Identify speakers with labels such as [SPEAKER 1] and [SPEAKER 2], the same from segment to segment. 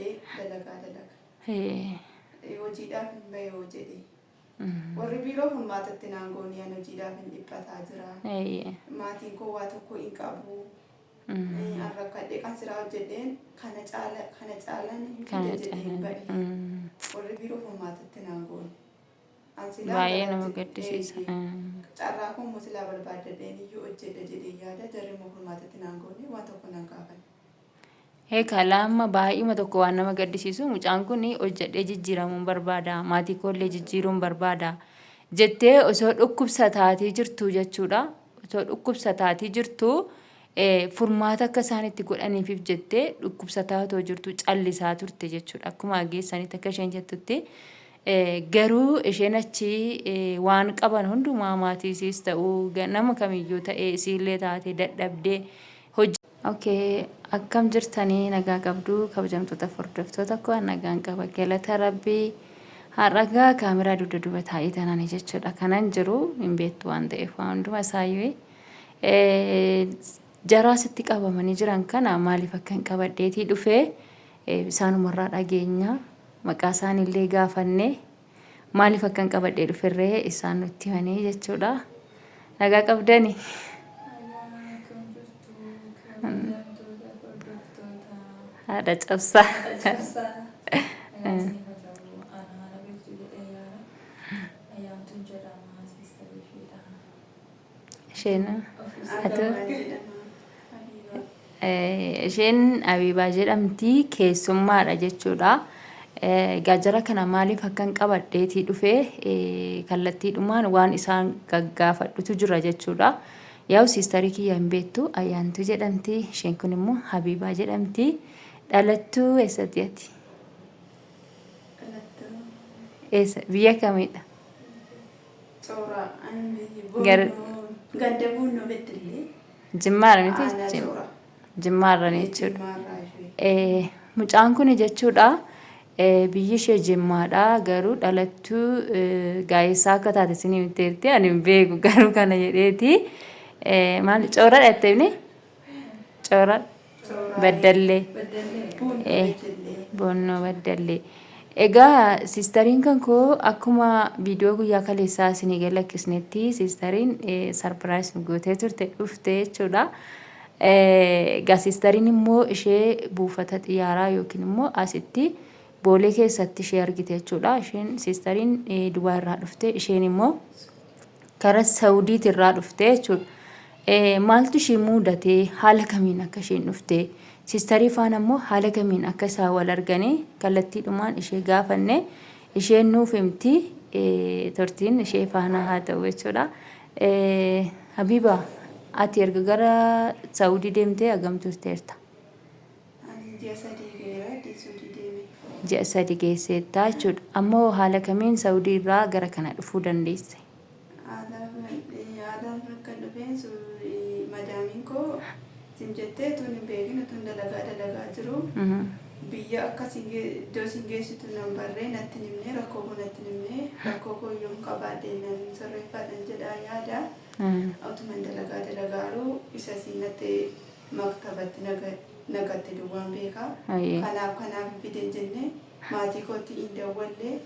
[SPEAKER 1] qabadhee dalagaa. Hojiidhaaf hin bahee jedhee. Warri biiroo kun maatatti naangoonii an hojiidhaaf hin dhiphataa jira. Maatiin koo waa tokko hin qabu. Arrakkadhee kan siraa hojjedheen kana caalan hin jedhee bahee. Warri biiroo kun maatatti naangoonii.
[SPEAKER 2] Baay'ee nama gaddisiisa.
[SPEAKER 1] Carraa kun musilaa barbaadadheen iyyuu hojjedha jedhee yaada jarri kun maatatti naangoonii waan tokko nan gaafan.
[SPEAKER 2] Kalama baay'ima tokko waan nama gaddisiisu mucaan kun hojjedhee jijjiiramuun barbaada maatii koollee jijjiiruun barbaada jettee osoo dhukkubsataatii jirtu jechuudha. Osoo dhukkubsataatii jirtu furmaata akka isaan itti godhaniif jettee dhukkubsataa otoo jirtu callisaa turte jechuudha. Akkuma ageessanitti akka isheen jettutti garuu isheen achi waan qaban hundumaa maatiisiis ta'uu nama kamiyyuu ta'ee isiillee taatee dadhabdee hojii. Akkam jirtanii nagaa qabdu kabajamtoota hordoftoota koo nagaan qaba galata rabbii har'agaa kaameraa dudduuba taa'ee tananii jechuudha. Kanan jiru hin beektu waan ta'eef hunduma isaayyuu jaraasitti qabamanii jiran kana maaliif akka hin qabadheetii dhufee isaanumarraa dhageenya maqaa isaaniillee gaafanne maaliif akka hin qabadhee dhuferree isaan nutti himanii jechuudha. Nagaa qabdani. Ada cabsa. Isheen Habibaa jedhamti keessummaadha jechuudha. Gaajara kana maaliif akka hin qabadheetii dhufee kallattiidhumaan waan isaan gaggaafadhutu jira jechuudha. Yaa'u siistarii kiyya hin beektu Ayyaantuu jedhamti. Isheen kun immoo Habibaa jedhamti. Dhalattuu eessatti ati? Eessa? Biyya kamidha?
[SPEAKER 1] Ganda Buunoo Beddellee.
[SPEAKER 2] Jimmaarra miti? Jimmaarra jechuudha. Mucaan kun jechuudha biyyi ishee Jimmaadha garuu dhalattuu gaa'eessaa akka taate isin himteerti ani hin beeku garuu kana jedheeti. Maal cooradha jettee? Coorad Beddellee. Buunoo Beddellee. Egaa siistariin kan koo akkuma viidiyoo guyyaa kaleessaa isinii galakkisnetti siistariin sarpiraayis gootee turte dhufte jechuudha. Egaa siistariin immoo ishee buufata xiyyaaraa yookiin immoo asitti boolee keessatti ishee argite jechuudha. Isheen siistariin Dubaay irraa dhufte isheen immoo karaa Saawudiit irraa dhufte jechuudha. Maaltu ishee muudatee haala kamiin akka isheen dhufte siistarii faana immoo haala kamiin akka isaan wal arganii kallattiidhumaan ishee gaafanne isheen nuuf himti turtiin ishee faana haa ta'u jechuudha. Habibaa ati erga gara Saawudii deemtee hagam turteerta? Ji'a sadii geesseetta jechuudha. Ammoo haala kamiin Saawudii irraa gara kana dhufuu dandeesse?
[SPEAKER 1] Madaamiin koo simjettee tun hin beekne tun dalagaa jiru. Biyya akkasii iddoo isin geessitu nan barree natti himne rakkoo koo natti himne rakkoo koo yoo hin qabaadhe nan sirreeffadhan jedhaa yaada. Otuman dalagaaru isa siinatti maktabatti nagatte duwwaan beekaa. Kanaaf fideen jenne maatii kootti hin dawwallee.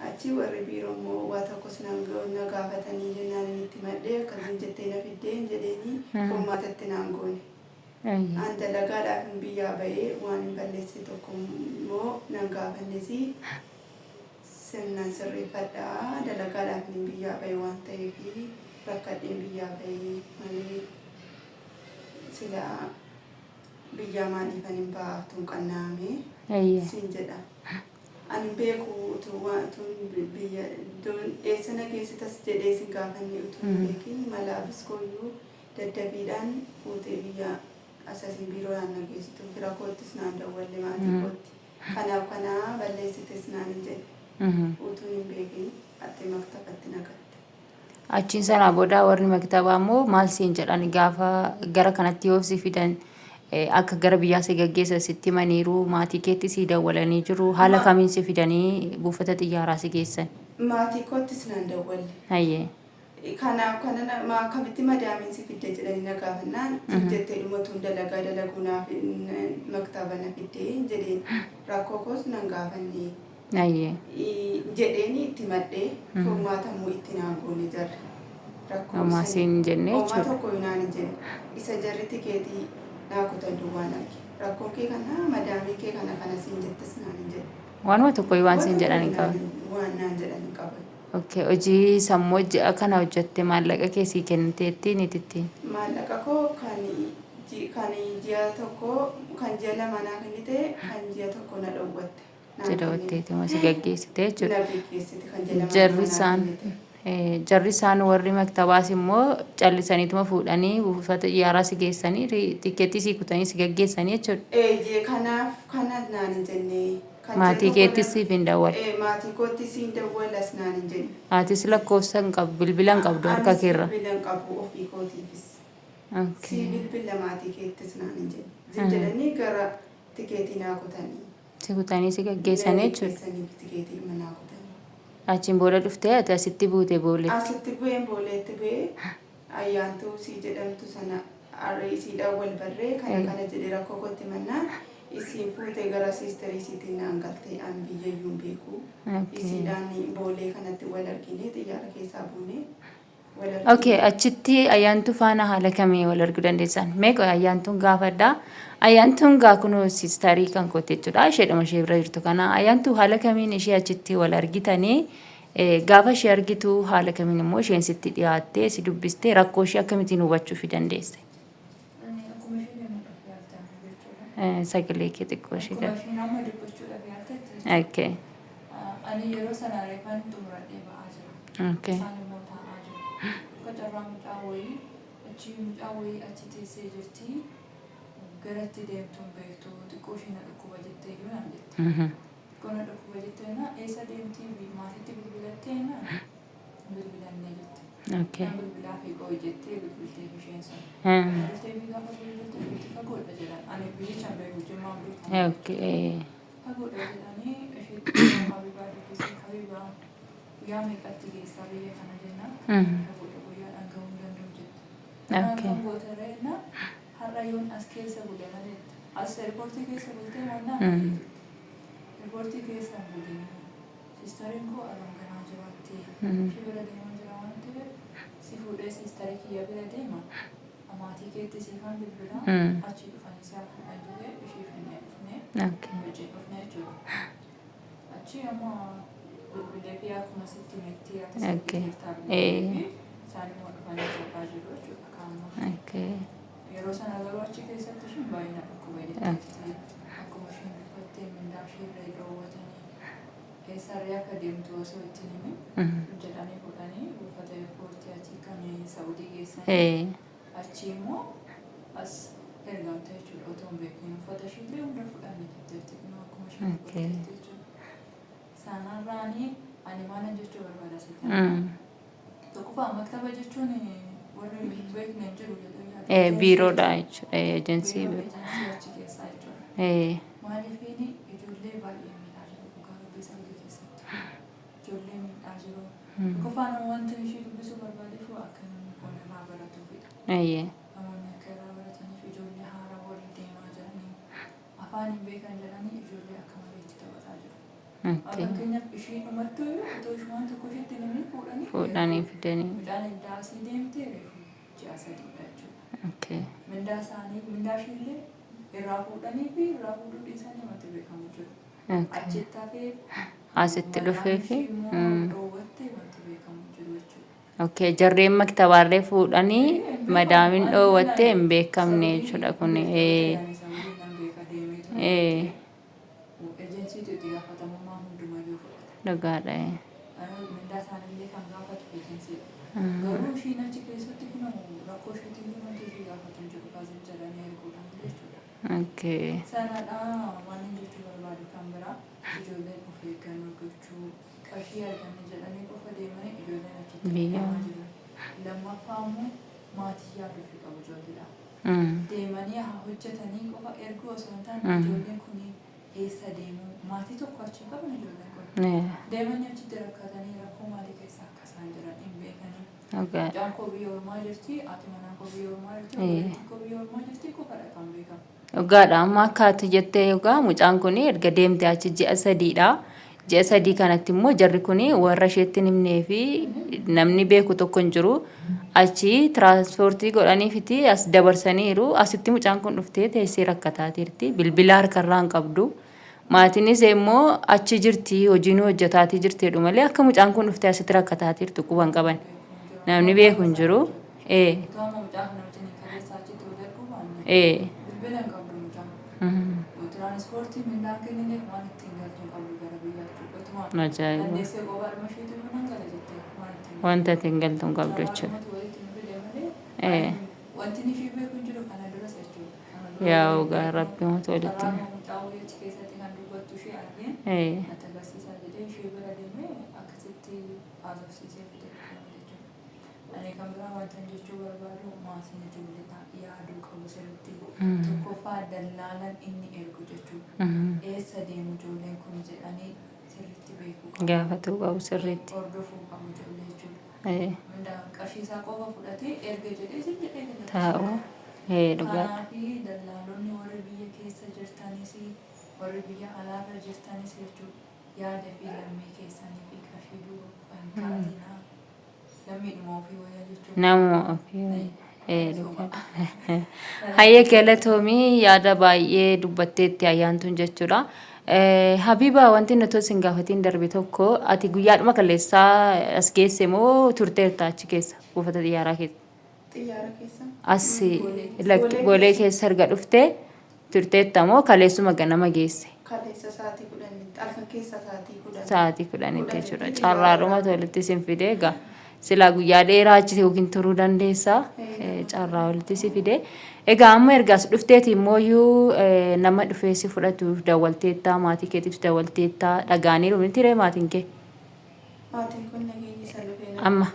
[SPEAKER 1] Achi warri biiroo immoo waa tokkos na gaafatanii jennaan itti madhee akkasiin jettee na fiddeen jedheenii furmaatatti naan goone. An dalagaadhaaf hin biyyaa bahee waan hin balleesse tokko immoo nan gaafannes sirnaan sirreeffadhaa dalagaadhaaf hin biyyaa bahee waan ta'eef rakkadheen biyyaa bahee malee silaa biyyaa maaliifan hin baaftuun qannaame siin jedha. Ani beeku tun biyya eessana geessitas jedhee si gaafanne utuu beekin malaabis kooyyuu daddabiidhaan fuutee biyya asasiin biiroodhaan na geessitu fira koottis naan dawwalle maatii kootti. Kanaa balleessites naan hin jedhe utuu hin beekin atti maktabatti nagatte.
[SPEAKER 2] Achiin sanaa booda warri maktabaa immoo maal siin jedhan gaafa gara kanatti yoo si fidan akka gara biyyaa si gaggeessa sitti maniiru maatii keetti si dawwalanii jiru haala kamiin si fidanii buufata xiyyaaraa si geessan?
[SPEAKER 1] Maatii koottis naan dawwalle.
[SPEAKER 2] Hayyee.
[SPEAKER 1] kana ma akkamitti madaamiin si fidde jedhanii na gaafannaan jettee dhumatuun dalaguunaaf maktaba na fiddee jedheen rakkoo koos nan gaafanne jedheeni itti madhee furmaatamuu itti naagoone jarri rakkoo
[SPEAKER 2] Amasiin jennee
[SPEAKER 1] jechuudha. Tokko hinaan hin jenne isa jarri tikeetii naa kutan duwwaan arge rakkoo kee kana madaamii kee kana siin jettas naan hin jenne.
[SPEAKER 2] Waanuma tokko waan siin jedhan hin qaban.
[SPEAKER 1] Waan naan jedhan hin qaban.
[SPEAKER 2] Okay, hojii sammuu kana hojjette maallaqa keessii kenniteetti ni tittiin.
[SPEAKER 1] Maallaqa koo kan ji'a tokko kan ji'a lama naa kennite kan ji'a tokko na dhowwatte.
[SPEAKER 2] Jedhawatteeti moo si gaggeessite jechuudha.
[SPEAKER 1] Na gaggeessite kan ji'a lama
[SPEAKER 2] jarri isaan warri maktabaas immoo callisaniituma fuudhanii buufata xiyyaaraa si geessanii tikeettii si kutanii si gaggeessanii jechuudha.
[SPEAKER 1] Kanaaf naan hin jenne.
[SPEAKER 2] Maatii keettis siif hin dawwal.
[SPEAKER 1] Maatii kootis hin dawwalas naan hin jenne.
[SPEAKER 2] Haatis lakkoofsa hin qabu bilbila hin qabdu harka keerra.
[SPEAKER 1] Bilbila hin qabu ofii kootiifis. Si bilbila maatii keettis naan hin jenne. Jedhanii gara tikeetii naa kutanii.
[SPEAKER 2] Si kutanii si gaggeessanii jechuudha.
[SPEAKER 1] Tikeetii manaa kutanii.
[SPEAKER 2] Achiin booda dhuftee ati asitti buute booletti.
[SPEAKER 1] Asitti bu'een booletti bu'ee ayyaantuu si jedhamtu sana isiidhaan wal barree kana jedhee rakkoo kootti mannaa. Isiin fuutee gara siisterii isiitiin naan galtee an biyyayyuun beeku. Isiidhaan boolee kanatti wal argine xiyyaara keessaa buune.
[SPEAKER 2] Okay, achitti ayyaantuu faana haala kamii wal arguu dandeessan? Meeqa ayyaantuun gaafadhaa? Ayyaantuun gaa kunoo siistarii kan koote jechuudha. Isheedhuma ishee bira jirtu kana ayyaantuu haala kamiin ishee achitti wal argitanii gaafa ishee argitu haala kamiin immoo isheen sitti dhiyaattee si dubbistee rakkoo ishee akkamittiin hubachuuf dandeesse? Sagalee kee xiqqoo ishee gara. Okay.
[SPEAKER 3] Ani yeroo sana reeffaan xumuradhee ba'aa jira.
[SPEAKER 2] Okay.
[SPEAKER 3] Isaan immoo taa'aa jiru. Akka carraa mucaa wayii achi teessee jirti. Garatti deemtuun beektu xiqqoo ishee na dhukkuba jettee iyyuu naan jette. Xiqqoo na dhukkuba jettee na eessa deemtii maatiitti bilbilattee na bilbilannee jette.
[SPEAKER 2] Okay.
[SPEAKER 3] Kan bilbilaa fi qooyi jettee bilbiltee isheen sun. Bilbiltee fi gaafa bilbilte bitti fagoodha jedhan. Ani biyyichaan beeku jimmaan beekamu.
[SPEAKER 2] Okay.
[SPEAKER 3] Fagoodha jedhanii isheetti habibaa dubbisee habibaa guyyaa meeqatti geessaa biyya kana jennaan. Fagoodha guyyaadhaan gahuu hin danda'u jette. Kanaan kan gootaree na har'a yoon as keessa bule malee as eerpoortii keessa bultee mannaan eerpoortii keessa bulinii siistariin koo alanganaa jiraattee ishee bira deemaa jira waan ta'eef si fuudhee siistarii kiyya bira deema maatii keetti siifan bilbilaa achi dhufanii isaa fuudhan jedhee ishee finnee dhufnee wajjin dhufnee jechuudha. Achi amma bilbilee fi akkuma sitti meettii ati sitti meettaa bilbilee isaan immoo dhufanii soqaa jiru jechuudha kaa'ammaa. Yeroo sana garuu achi keessatti isheen baay'ina dhukkuba jettee akkuma isheen dubbattee mindaa ishee irra dhoowwatanii eessarree akka deemtu osoo ittiin himi jedhanii fudhanii buufata eerpoortii achi kan Saawudii geessanii achi immoo as ergamte jechuudha otoo hin beekin uffata isheellee hunda fudhanii jetteetti akkuma isheen dubbatteetti jechuudha. Sanarraanii ani maalan jechuu barbaada sitti. Tokkoffaa maktaba jechuun warri hin beekne hin jiru jedhanii
[SPEAKER 2] biiroodha jechuudha eejensii
[SPEAKER 3] achi keessaa jechuudha. Maaliifini ijoollee baay'ee miidhaa jiru dhugaa dubbii Saawudii keessatti ijoollee miidhaa jiru. Qofaan wanti ishee dubbisuu barbaadeef akka namni kun irraa baratuufidha. Namoonni akka irraa barataniif ijoollee haaraa warri deemaa jiranii afaan hin beekan jedhanii ijoollee akka malee itti taphataa jiru. Fakkeenyaaf ishee dhumattuu otoo ishumaan tokko isheetti namni
[SPEAKER 2] fuudhanii fidanii.
[SPEAKER 3] Midhaan iddaa asii deemtee reefu ji'a sadiidha jechuudha. Mindaa isheellee irraa fuudhanii fi irraa fuudhuu dhiisanii wanti beekamu jiru. Achitti hafee
[SPEAKER 2] asitti dhufee fi
[SPEAKER 3] dhoowwattee wanti beekamu jiru jechuudha.
[SPEAKER 2] Okay, jarreen maktabaarree fuudhanii madaamin dhoowwattee hin beekamne jechuudha kun.
[SPEAKER 3] Ejensiitu itti gaafatamummaa hundumayyuu fudhata.
[SPEAKER 2] Dhugaadha.
[SPEAKER 3] Mindaa isaanillee kan gaafatu ejensiidha. Garuu ishiin achi keessatti kun rakkoo isheetiin wanti ishee gaafatan jiru baasii jedhanii erguudhaan jechuudha. Sanadhaa waan hin jechuu barbaadu kan biraa ijoolleen of eeggannoo gochuu qarshii arganne jedhanii qofa deemanii ijoolleen achitti deemaa jiru. Lammaffaa immoo maatii yaaduufi qabu ijoolleedha. Deemanii haa hojjetanii qofa erguu osoo hin taane ijoolleen kun eessa deemu maatii tokko achi qaban ijoolleen kun deemanii achitti rakkatanii rakkoo maalii keessa akka isaan jiran hin beekanii
[SPEAKER 2] Okay.
[SPEAKER 3] Mucaan koo biyya ormaa jirti, haati manaa koo biyya ormaa jirti, obboleettiin koo biyya ormaa jirti, qofaadha kan beekamu.
[SPEAKER 2] Dhugaadha amma akka ati jettee yookaan mucaan kun erga deemte achi ji'a sadiidha. Ji'a sadii kanatti immoo jarri kun warra isheetti hin himnee fi namni beeku tokko hin jiru. Achi tiraanspoortii godhaniifiti as dabarsaniiru. Asitti mucaan kun dhuftee teessee rakkataa jirti. Bilbila harkarraa hin qabdu. Maatiinis immoo achi jirti hojiin hojjetaatii jirtedha malee akka mucaan kun dhuftee asitti rakkataa jirtu quban qaban. Namni beeku hin jiru.
[SPEAKER 3] Utama mucaa kana wajjin kaleessaa achitti wal arguu baanne. Bilbila hin qabdu mucaan. Tiraanspoortii mindaan kennineef waan ittiin galchuun qabdu gara biyyaatti. Utuma dandeessee qofaadhuma isheetu yoo nan gala jettee waan ittiin.
[SPEAKER 2] Wanta ittiin galtu hin qabdu jechuudha.
[SPEAKER 3] Wanti ni fi beeku hin jiru kana duras jechuudha.
[SPEAKER 2] Yaa ogaa rabbi mata walitti.
[SPEAKER 3] Mucaa wayii keessatti kan dubbattu ishee argeen natti agarsiisaa jedhee ishee bira deemee akkasitti haasofsiisee fide jechuudha. Ani kan biraa wanta jechuu barbaadu maatiin ijoollee yaaduu qabu sirriitti tokkoffaa dallaalan inni ergu jechuudha. Eessa deemu ijoolleen kun jedhanii sirriitti beekuu qabu.
[SPEAKER 2] Gaafatuu qabu sirriitti.
[SPEAKER 3] Hordofuu qabu ijoollee jechuudha. Qarshiisaa qofa fudhatee erga jedhee sin jedhee
[SPEAKER 2] taa'u. Dhugaa.
[SPEAKER 3] Kanaafi dallaalonni warri biyya keessa jirtanis warri biyya alaarra jirtanis jechuudha. Yaada fi lammii keessanii fi qarshii duuba kan taatinaa lammiidhuma ofii wayyaa jechuudha.
[SPEAKER 2] Nama ofii. Hayyee galatoomii yaada baay'ee dubbatteetti ayyaantuun jechuudha. Habiba wanti nuti sin gaafatiin darbe tokko ati guyyaadhuma kaleessaa as geesse moo turteerta achi keessa buufata xiyyaaraa keessa?
[SPEAKER 1] Xiyyaara keessa.
[SPEAKER 2] As boolee keessa erga dhuftee turteetta moo kaleessuma ganama geesse?
[SPEAKER 1] Kaleessa sa'aatii 10 alfa keessa sa'aatii 10.
[SPEAKER 2] Sa'aatii 10 jechuudha. Carraadhuma tolitti sin fidee egaa silaa guyyaa dheeraa achi yookiin turuu dandeessa. Carraa walitti si fidee. Egaa amma ergaas dhufteeti immooyyuu nama dhufee si fudhatuuf dawwalteettaa maatii keetiif dawwalteettaa dhagaaniiru miti ree maatiin kee?
[SPEAKER 1] Maatiin kun nageenya isa dhufee
[SPEAKER 2] Amma.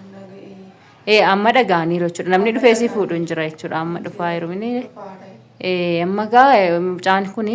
[SPEAKER 2] Amma dhagaaniiru jechuudha. Namni dhufee si fuudhu hin jira jechuudha. Amma dhufaa jiru mini.
[SPEAKER 1] faadha.
[SPEAKER 2] Amma gaa mucaan kuni